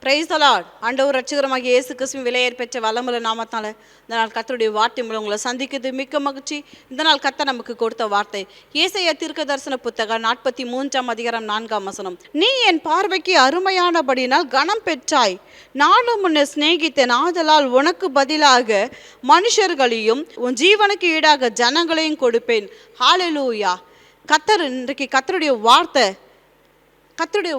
Praise the Lord. ஆண்டவர் ரட்சகரமாகிய இயேசு கிறிஸ்துவின் விலையேற பெற்ற வல்லமுள்ள நாமத்தால இந்த நாள் கர்த்தருடைய வார்த்தை மூலம் உங்களை சந்திக்கிறது மிக்க மகிழ்ச்சி. இந்த நாள் கர்த்தர் நமக்கு கொடுத்த வார்த்தை ஏசாயா தீர்க்கதரிசன புத்தகம் 43ஆம் அதிகாரம் 4ஆம் வசனம். நீ என் பார்வைக்கு அருமையானபடியினால் கனம் பெற்றாய், நானும் உன்னை சிநேகித்தேன், ஆதலால் உனக்கு பதிலாக மனுஷர்களையும் உன் ஜீவனுக்கு ஈடாக ஜனங்களையும் கொடுப்பேன். ஹல்லேலூயா. கர்த்தர் இன்றைக்கு கர்த்தருடைய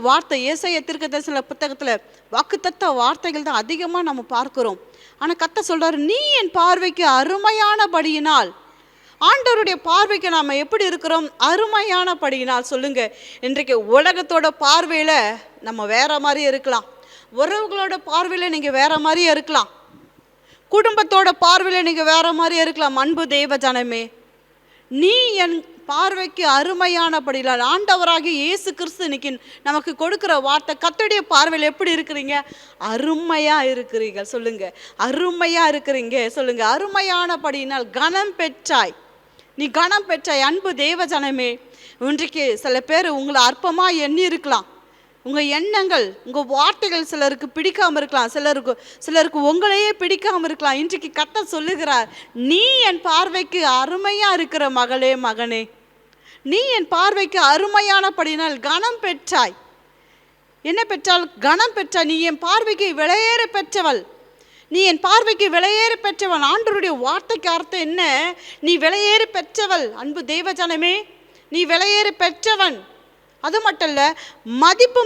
வார்த்தை ஏசாயா தீர்க்கதரிசன புத்தகத்தில் வாக்குத்தத்த வார்த்தைகள் தான் அதிகமாக நம்ம பார்க்கிறோம். ஆனால் கர்த்தர் சொல்றாரு, நீ என் பார்வைக்கு அருமையானபடியினால். ஆண்டவருடைய பார்வைக்கு நாம் எப்படி இருக்கிறோம்? அருமையானபடியினால். சொல்லுங்க, இன்றைக்கு உலகத்தோட பார்வையில் நம்ம வேற மாதிரி இருக்கலாம், உறவுகளோட பார்வையில் நீங்கள் வேற மாதிரியே இருக்கலாம், குடும்பத்தோட பார்வையில் நீங்கள் வேற மாதிரியே இருக்கலாம். அன்பு தேவ ஜனமே, நீ என் பார்வைக்கு அருமையானபடியால். ஆண்டவராகிய இயேசு கிறிஸ்து இன்னைக்கு நமக்கு கொடுக்கிற வார்த்தை, கர்த்தருடைய பார்வையில் எப்படி இருக்கிறீங்க? அருமையா இருக்கிறீங்க. சொல்லுங்க, அருமையா இருக்கிறீங்க. சொல்லுங்க, அருமையானபடியினால் கனம் பெற்றாய். நீ கனம் பெற்றாய். அன்பு தேவ ஜனமே, இன்றைக்கு சில பேர் உங்களை அற்பமா எண்ணி இருக்கலாம். உங்கள் எண்ணங்கள், உங்கள் வார்த்தைகள் சிலருக்கு பிடிக்காமல் இருக்கலாம், சிலருக்கு உங்களையே பிடிக்காமல் இருக்கலாம். இன்றைக்கு கர்த்தர் சொல்லுகிறார், நீ என் பார்வைக்கு அருமையாக இருக்கிற மகளே, மகனே, நீ என் பார்வைக்கு அருமையானபடியினால் கனம் பெற்றாய். என்ன பெற்றால்? கனம் பெற்றாய். நீ என் பார்வைக்கு விலையேற பெற்றவள். நீ என் பார்வைக்கு விலையேற பெற்றவன். ஆண்டவருடைய வார்த்தைக்கு அர்த்தம் என்ன? நீ விலையேற பெற்றவள். அன்பு தேவ ஜனமே, நீ விலையேற பெற்றவன். அது மட்டும் இல்ல, மதிப்பு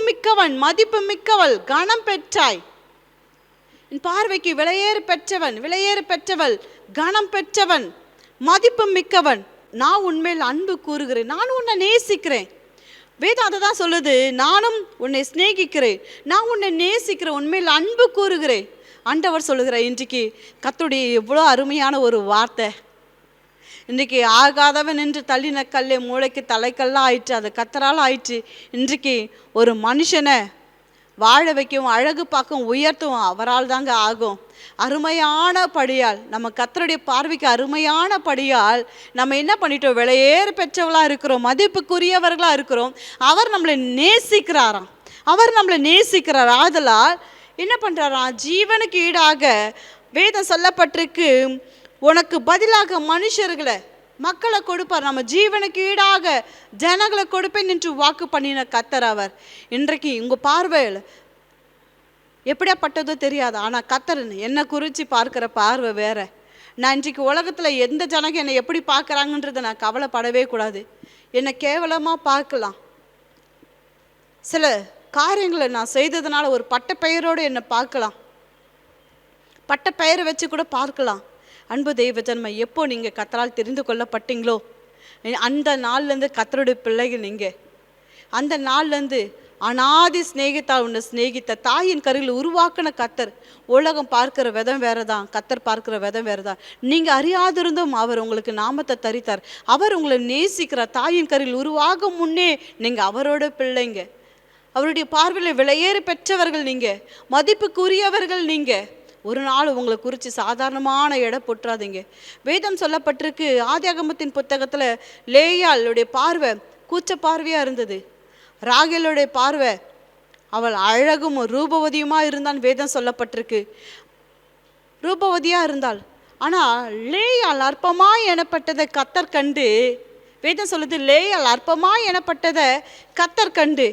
மிக்கவள், கனம் பெற்றாய். என் பார்வைக்கு விலையேற பெற்றவள், கனம் பெற்றவன், மதிப்பு மிக்கவன். நான் உன்மேல் அன்பு கூறுகிறேன், நான் உன்னை நேசிக்கிறேன். வேதம் அதை தான் சொல்லுது, நானும் உன்னை சிநேகிக்கிறேன், நான் உன்னை நேசிக்கிறேன், உன்மேல் அன்பு கூறுகிறேன். ஆண்டவர் சொல்லுகிற இன்றைக்கு கர்த்தருடைய எவ்வளோ அருமையான ஒரு வார்த்தை. இன்றைக்கி ஆகாதவன் என்று தள்ளின கல்லே மூளைக்கு தலைக்கல்லாம் ஆயிற்று, அது கர்த்தரால் ஆயிற்று. இன்றைக்கு ஒரு மனுஷனை வாழ வைக்கவும் அழகு பார்க்கவும் உயர்த்தவும் அவரால் தாங்க ஆகும். அருமையான படியால், நம்ம கர்த்தருடைய பார்வைக்கு அருமையான படியால் நம்ம என்ன பண்ணிட்டோம்? விலையேற பெற்றவளாக இருக்கிறோம், மதிப்புக்குரியவர்களாக இருக்கிறோம். அவர் நம்மளை நேசிக்கிறார். ஆதலால் என்ன பண்ணுறாராம்? ஜீவனுக்கு ஈடாக வேதம் சொல்லப்பட்டிருக்கு, உனக்கு பதிலாக மக்களை கொடுப்பார். நம்ம ஜீவனுக்கு ஈடாக ஜனங்களை கொடுப்பேன் என்று வாக்கு பண்ணின கர்த்தர் அவர். இன்றைக்கு உங்கள் பார்வையில் எப்படியாப்பட்டதோ தெரியாது, ஆனால் கர்த்தர் என்னை குறித்து பார்க்குற பார்வை வேற. நான் இன்றைக்கு உலகத்தில் எந்த ஜனங்க என்னை எப்படி பார்க்குறாங்கன்றதை நான் கவலைப்படவே கூடாது. என்னை கேவலமாக பார்க்கலாம், சில காரியங்களை நான் செய்ததுனால ஒரு பட்ட பெயரோடு என்னை பார்க்கலாம், பட்ட பெயரை வச்சு கூட பார்க்கலாம். அன்பு தெய்வ ஜன்மை, எப்போ நீங்கள் கர்த்தரால் தெரிந்து கொள்ளப்பட்டீங்களோ அந்த நாள்லேருந்து கர்த்தருடைய பிள்ளைகள் நீங்கள். அந்த நாள்லேருந்து அநாதி சிநேகித்தால் உன்னை சிநேகித்த தாயின் கருவில் உருவாக்கின கர்த்தர். உலகம் பார்க்கிற விதம் வேறு தான், கர்த்தர் பார்க்கிற விதம் வேறு தான். நீங்கள் அறியாதிருந்தும் அவர் உங்களுக்கு நாமத்தை தரித்தார். அவர் உங்களை நேசிக்கிறார். தாயின் கருவில் உருவாகும் முன்னே நீங்கள் அவரோட பிள்ளைங்க. அவருடைய பார்வையில் விலையேற பெற்றவர்கள் நீங்கள், மதிப்புக்குரியவர்கள் நீங்கள். ஒரு நாள் உங்களை குறித்து சாதாரணமான இடம் போட்டுறாதீங்க. வேதம் சொல்லப்பட்டிருக்கு, ஆதியாகமத்தின் புத்தகத்தில் லேயாளுடைய பார்வை கூச்ச பார்வையாக இருந்தது, ராகேலுடைய பார்வை அவள் அழகும் ரூபவதியுமாக இருந்தான். வேதம் சொல்லப்பட்டிருக்கு, ரூபவதியாக இருந்தாள். ஆனால் லேயாள் அற்பமாய் எனப்பட்டதை கர்த்தர் கண்டு, வேதம் சொல்லுது, லேயாள் அற்பமாய் எனப்பட்டதை கர்த்தர் கண்டு.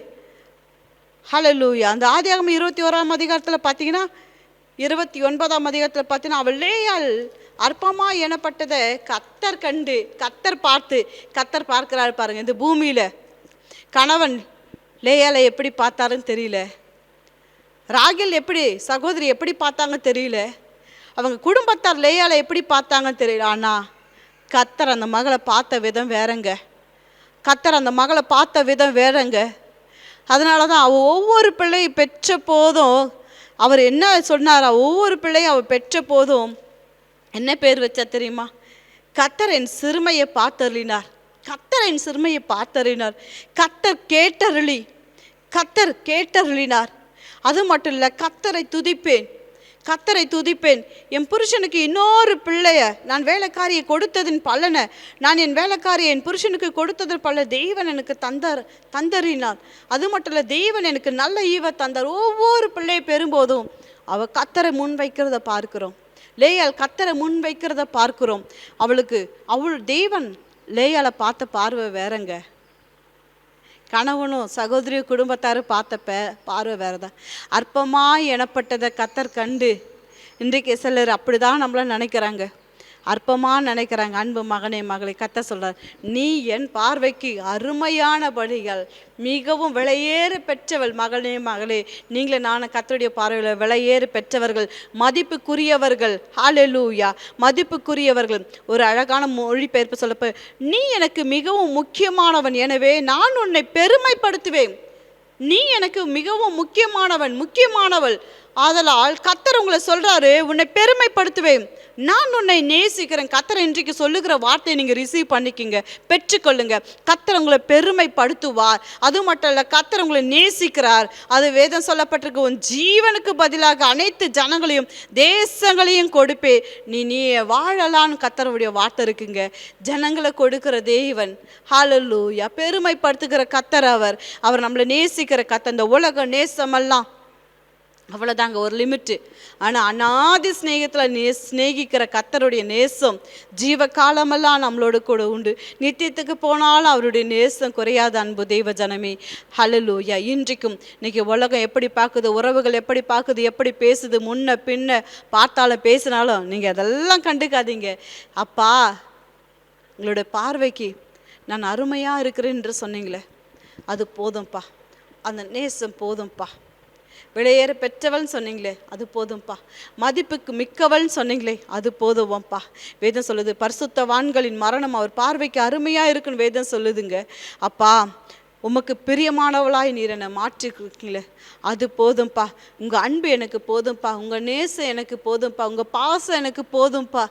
ஹல்லேலூயா. அந்த ஆதியாகமம் 21ஆம் அதிகாரத்தில் பார்த்தீங்கன்னா, 29ஆம் அதிகாரத்தில் பார்த்தீங்கன்னா, அவள் லேயாள் அற்பமா எனப்பட்டதை கர்த்தர் கண்டு, கர்த்தர் பார்க்கிறாரு பாருங்க. இந்த பூமியில் கணவன் லேயாளை எப்படி பார்த்தாருன்னு தெரியல, ராகேல் சகோதரி எப்படி பார்த்தாங்கன்னு தெரியல, அவங்க குடும்பத்தார் லேயாளை எப்படி பார்த்தாங்கன்னு தெரியல. ஆனால் கர்த்தர் அந்த மகளை பார்த்த விதம் வேறங்க. அதனால தான் அவள் ஒவ்வொரு பிள்ளையும் பெற்ற போதும் அவர் என்ன சொன்னாரா? ஒவ்வொரு பிள்ளையும் அவர் பெற்ற போதும் என்ன பேர் வச்சா தெரியுமா? கர்த்தர் என் சிறுமையை பார்த்தருளினார். கர்த்தர் கேட்டருளினார். அது மட்டும் இல்லை, கர்த்தரை துதிப்பேன், கர்த்தரை துதிப்பேன். என் புருஷனுக்கு இன்னொரு பிள்ளைய நான் வேலைக்காரியை கொடுத்ததின் பலனை, நான் என் வேலைக்காரியை என் புருஷனுக்கு கொடுத்ததன் பல தேவன் எனக்கு தந்தறினார். அது மட்டும் இல்லை, தேவன் எனக்கு நல்ல ஈவை தந்தார். ஒவ்வொரு பிள்ளையை பெறும்போதும் அவள் கர்த்தரை முன் வைக்கிறத பார்க்கிறோம். லேயாள் கர்த்தரை முன் வைக்கிறத பார்க்கிறோம். அவள் தேவன் லேயாளை பார்த்த பார்வை வேறங்க. கணவனும் சகோதரி குடும்பத்தாரும் பார்த்த பார்வை வேறதான். அற்பமாய் எனப்பட்டதை கர்த்தர் கண்டு, இன்றைக்கு சிலர் அப்படிதான் நம்மள நினைக்கிறாங்க, அற்பமாக நினைக்கிறாங்க. அன்பு மகனே மகளே, கர்த்தர் சொல்றார், நீ என் பார்வைக்கு அருமையான படிகள், மிகவும் விலையேறு பெற்றவள். மகனே மகளே, நீங்களே நானும் கர்த்தருடைய பார்வையில் விலையேறு பெற்றவர்கள், மதிப்புக்குரியவர்கள். ஹல்லேலூயா, மதிப்புக்குரியவர்கள். ஒரு அழகான மொழிபெயர்ப்பு சொல்லப்ப, நீ எனக்கு மிகவும் முக்கியமானவன், எனவே நான் உன்னை பெருமைப்படுத்துவேன். நீ எனக்கு மிகவும் முக்கியமானவள். ஆதலால் கர்த்தர் உங்களை சொல்றாரு, உன்னை பெருமைப்படுத்துவேன், நான் உன்னை நேசிக்கிறேன். கர்த்தர் இன்றைக்கு சொல்லுகிற வார்த்தையை நீங்கள் ரிசீவ் பண்ணிக்கிங்க, பெற்றுக்கொள்ளுங்க. கர்த்தர் உங்களை பெருமைப்படுத்துவார். அது மட்டும் இல்லை, கர்த்தர் உங்களை நேசிக்கிறார். அது வேதம் சொல்லப்பட்டிருக்கு, உன் ஜீவனுக்கு பதிலாக அனைத்து ஜனங்களையும் தேசங்களையும் கொடுப்பே, நீ வாழலான்னு கர்த்தருடைய வார்த்தை இருக்குங்க. ஜனங்களை கொடுக்கிற தேவன். ஹல்லேலூயா, பெருமைப்படுத்துகிற கர்த்தர் அவர் நம்மளை நேசிக்கிற கர்த்தர். இந்த உலக நேசமெல்லாம் அவ்வளோதாங்க, ஒரு லிமிட்டு. ஆனால் அநாதி ஸ்நேகத்தில் ஸ்நேகிக்கிற கர்த்தருடைய நேசம் ஜீவ காலமெல்லாம் நம்மளோட கூட உண்டு. நித்தியத்துக்கு போனாலும் அவருடைய நேசம் குறையாத. அன்பு தெய்வ ஜனமே, ஹல்லேலூயா. இன்றைக்கும் இன்னைக்கு உலகம் எப்படி பார்க்குது, உறவுகள் எப்படி பார்க்குது, எப்படி பேசுது, முன்ன பின்ன பார்த்தாலும் பேசினாலும் நீங்கள் அதெல்லாம் கண்டுக்காதீங்க. அப்பா, உங்களுடைய பார்வைக்கு நான் அருமையாக இருக்கிறேன் என்று சொன்னீங்களே, அது போதும்ப்பா. அந்த நேசம் போதும்ப்பா. விலையேற பெற்றவள்னு சொன்னீங்களே, அது போதும்ப்பா. மதிப்புக்கு மிக்கவள்னு சொன்னீங்களே, அது போதும்ப்பா. வேதம் சொல்லுது, பரிசுத்தவான்களின் மரணம் அவர் பார்வைக்கு அருமையாக இருக்குன்னு வேதம் சொல்லுதுங்க. அப்பா, உமக்கு பிரியமானவளாய் நீர் என்னை மாற்றிருக்கீங்களே, அது போதும்ப்பா. உங்கள் அன்பு எனக்கு போதும்ப்பா, உங்கள் நேசம் எனக்கு போதும்ப்பா, உங்கள் பாசம் எனக்கு போதும்ப்பா.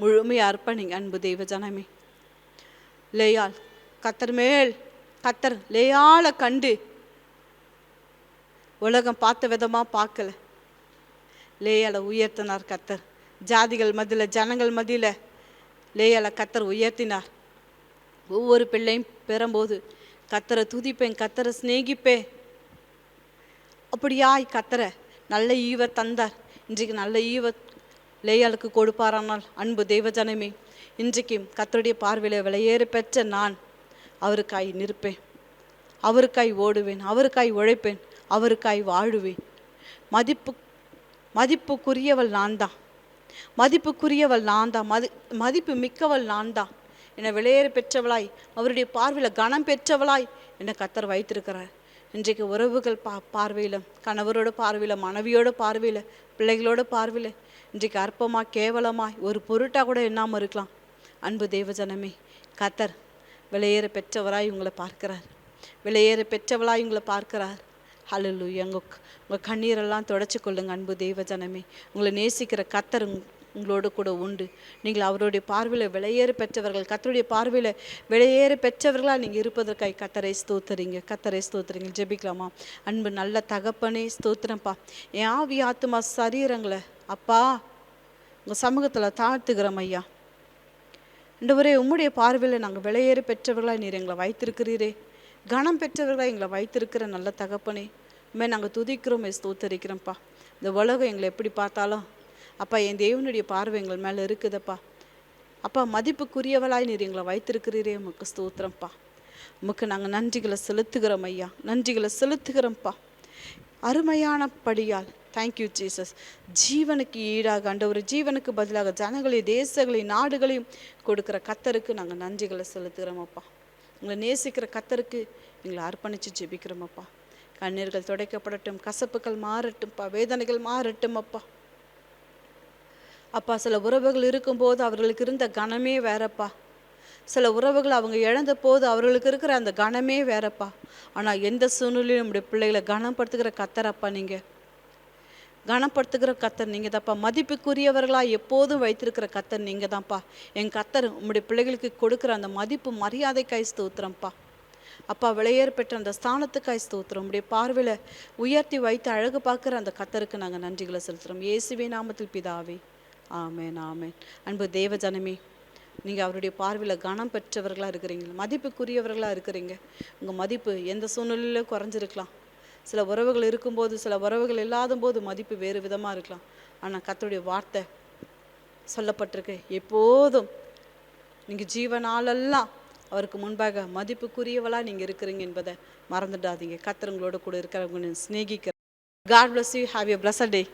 முழுமையாக அர்ப்பணிங்க அன்பு தெய்வ ஜனமே. லேயாள் கர்த்தர் லேயாளை கண்டு உலகம் பார்த்த விதமாக பார்க்கல, லேயாளை உயர்த்தினார் கர்த்தர். ஜாதிகள் மத்தியில், ஜனங்கள் மத்தியில் லேயாளை கர்த்தர் உயர்த்தினார். ஒவ்வொரு பிள்ளையும் பெறும்போது கர்த்தரை துதிப்பேன், கர்த்தரை சிநேகிப்பேன். அப்படியாய் கர்த்தரை நல்ல ஈவை தந்தார். இன்றைக்கு நல்ல ஈவை லேயாளுக்கு கொடுப்பாரானால் அன்பு தெய்வ ஜனமே, இன்றைக்கு கர்த்தருடைய பார்வையில் விலையேற பெற்ற நான் அவருக்காய் நிற்பேன், அவருக்காய் ஓடுவேன், அவருக்காய் உழைப்பேன், அவருக்காய் வாழுவேன். மதிப்புக்குரியவள் நான் தான், மதிப்புக்குரியவள் நான் தான், மதிப்பு மிக்கவள் நான் தான். என்னை விலையேற பெற்றவளாய், அவருடைய பார்வையில் கனம் பெற்றவளாய் என்னை கர்த்தர் வைத்திருக்கிறார். இன்றைக்கு உறவுகள் பார்வையில், கணவரோட பார்வையில், மனைவியோட பார்வையில், பிள்ளைகளோட பார்வையில் இன்றைக்கு அற்பமாக கேவலமாய் ஒரு பொருட்டாக கூட எண்ணாமல் இருக்கலாம். அன்பு தெய்வ ஜனமே, கர்த்தர் விலையேற பெற்றவராய் உங்களை பார்க்கிறார், விலையேற பெற்றவளாய் உங்களை பார்க்கிறார். ஹல்லேலூயா. உங்கள் கண்ணீரெல்லாம் தொடச்சி கொள்ளுங்க அன்பு தெய்வ ஜனமே. உங்களை நேசிக்கிற கர்த்தர் உங்களோடு கூட உண்டு. நீங்கள் அவருடைய பார்வையில் விலையேற பெற்றவர்கள், கர்த்தருடைய பார்வையில் விலையேற பெற்றவர்களாக நீங்கள் இருப்பதற்காக கர்த்தரை ஸ்தோத்திரிங்க. ஜெபிக்கலாமா? அன்பு நல்ல தகப்பனே, ஸ்தோத்திரம்ப்பா. என் ஆவி ஆத்துமா சரீரங்களை அப்பா உங்கள் சமூகத்தில் தாழ்த்துக்கிறோம் ஐயா. ஆண்டவரே, உம்முடைய பார்வையில் நாங்கள் விலையேற பெற்றவர்களாக நீர் எங்களை வைத்திருக்கிறீரே, கனம் பெற்றவர்களாக எங்களை வைத்திருக்கிற நல்ல தகப்பனே, நாங்கள் துதிக்கிறோம், ஸ்தோத்தரிக்கிறோம்ப்பா. இந்த உலகம் எங்களை எப்படி பார்த்தாலும் அப்பா, என் தேவனுடைய பார்வை எங்கள் மேலே இருக்குதப்பா. அப்பா, மதிப்புக்குரியவளாய் நீர் எங்களை வைத்திருக்கிறீரே, உமக்கு ஸ்தோத்திரம்ப்பா. உமக்கு நாங்கள் நன்றிகளை செலுத்துகிறோம் ஐயா, நன்றிகளை செலுத்துகிறோம்ப்பா. அருமையான படியால் தேங்க்யூ ஜீசஸ். ஜீவனுக்கு ஈடாக ஆண்டவரே, ஜீவனுக்கு பதிலாக ஜனங்களையும் தேசங்களையும் நாடுகளையும் கொடுக்குற கர்த்தருக்கு நாங்கள் நன்றிகளை செலுத்துகிறோமப்பா. உங்களை நேசிக்கிற கர்த்தருக்கு எங்களை அர்ப்பணித்து ஜெபிக்கிறோமப்பா. கண்ணீர்கள் துடைக்கப்படட்டும், கசப்புகள் மாறட்டும்ப்பா, வேதனைகள் மாறட்டும் அப்பா. அப்பா, சில உறவுகள் இருக்கும்போது அவர்களுக்கு இருந்த கனமே வேறப்பா. சில உறவுகள் அவங்க இழந்த போது அவர்களுக்கு இருக்கிற அந்த கனமே வேறப்பா. ஆனால் எந்த சூழ்நிலையும் நம்முடைய பிள்ளைகளை கனப்படுத்துகிற கர்த்தரப்பா, நீங்கள் கனப்படுத்துகிற கர்த்தர் நீங்கள் தான்ப்பா. மதிப்புக்குரியவர்களாக எப்போதும் வைத்திருக்கிற கர்த்தர் நீங்கள் தான்ப்பா. என் கர்த்தர் உம்முடைய பிள்ளைகளுக்கு கொடுக்குற அந்த மதிப்பு மரியாதைக்காய் ஸ்தோத்திரம்ப்பா. அப்பா விலையேற பெற்ற அந்த ஸ்தானத்துக்காய் ஸ்தோத்திரம். உடைய பார்வையில் உயர்த்தி வைத்து அழகு பார்க்குற அந்த கத்தருக்கு நாங்கள் நன்றிகளை செலுத்துகிறோம். இயேசுவே நாமத்தில் பிதாவே, ஆமேன் ஆமேன். அன்பு தேவ ஜனமே, நீங்கள் அவருடைய பார்வையில் கனம் பெற்றவர்களாக இருக்கிறீங்க, மதிப்புக்குரியவர்களாக இருக்கிறீங்க. உங்கள் மதிப்பு எந்த சூழ்நிலையிலும் குறைஞ்சிருக்கலாம். சில உறவுகள் இருக்கும்போது, சில உறவுகள் இல்லாத போது மதிப்பு வேறு விதமாக இருக்கலாம். ஆனால் கர்த்தருடைய வார்த்தை சொல்லப்பட்டிருக்கு, எப்போதும் நீங்கள் ஜீவனாலெல்லாம் அவருக்கு முன்பாக மதிப்புக்குரியவளாக நீங்கள் இருக்கிறீங்க என்பதை மறந்துடாதீங்க. கர்த்தர் உங்களோட கூட இருக்கிறவங்க சிநேகிக்கிற. God bless you. Have a blessed day.